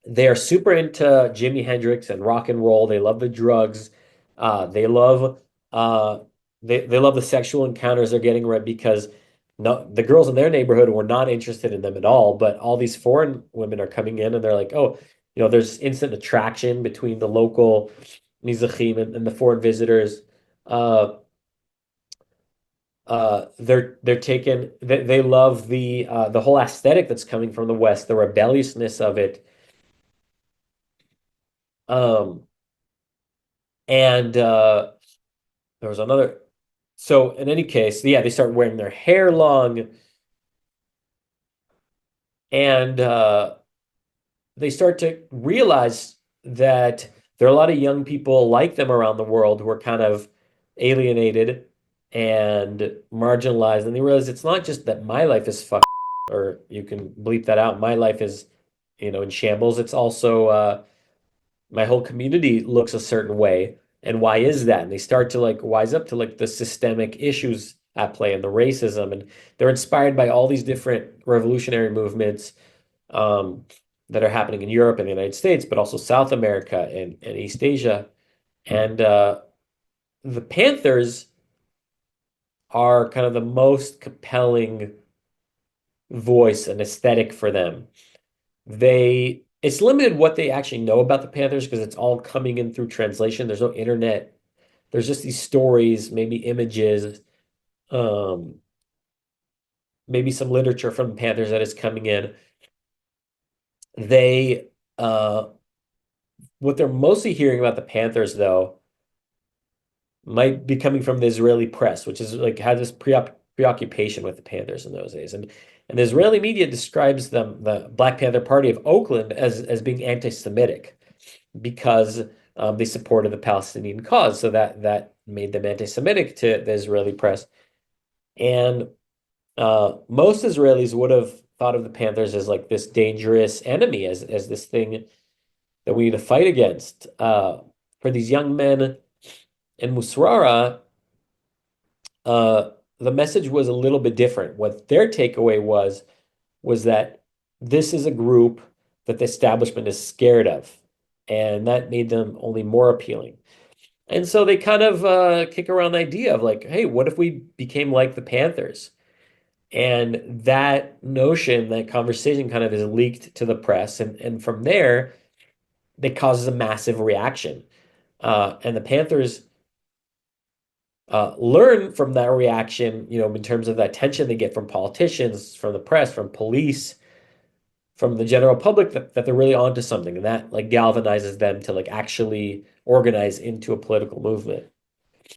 They are super into Jimi Hendrix and rock and roll. They love the drugs. They love uh, they love the sexual encounters they're getting right because no, the girls in their neighborhood were not interested in them at all. But all these foreign women are coming in and they're like, oh, there's instant attraction between the local Mizrahim and the foreign visitors. Uh, they're taken. They love the whole aesthetic that's coming from the West, the rebelliousness of it. Um, and there was another. So in any case, yeah, they start wearing their hair long, and they start to realize that there are a lot of young people like them around the world who are kind of alienated and marginalized, and they realize it's not just that my life is fucked, or you can bleep that out. My life is, in shambles. It's also my whole community looks a certain way. And why is that? And they start to like wise up to like the systemic issues at play and the racism. And they're inspired by all these different revolutionary movements um, that are happening in Europe and the United States, but also South America and East Asia. And the Panthers are kind of the most compelling voice and aesthetic for them. It's limited what they actually know about the Panthers because it's all coming in through translation. There's no internet. There's just these stories, maybe images, um, maybe some literature from the Panthers that is coming in. They uh what they're mostly hearing about the Panthers though might be coming from the Israeli press, which is like had this preoccupation with the Panthers in those days. And the Israeli media describes them, the Black Panther Party of Oakland, as being anti-Semitic because they supported the Palestinian cause. So that made them anti-Semitic to the Israeli press. And most Israelis would have thought of the Panthers as like this dangerous enemy, as this thing that we need to fight against. For these young men in Musrara, uh, the message was a little bit different. What their takeaway was that this is a group that the establishment is scared of, and that made them only more appealing. And so they kind of kick around the idea of like, hey, what if we became like the Panthers? And that notion, that conversation kind of is leaked to the press. And from there, it causes a massive reaction. And the Panthers learn from that reaction, in terms of the attention they get from politicians, from the press, from police, from the general public, that they're really onto something. And that like galvanizes them to like actually organize into a political movement.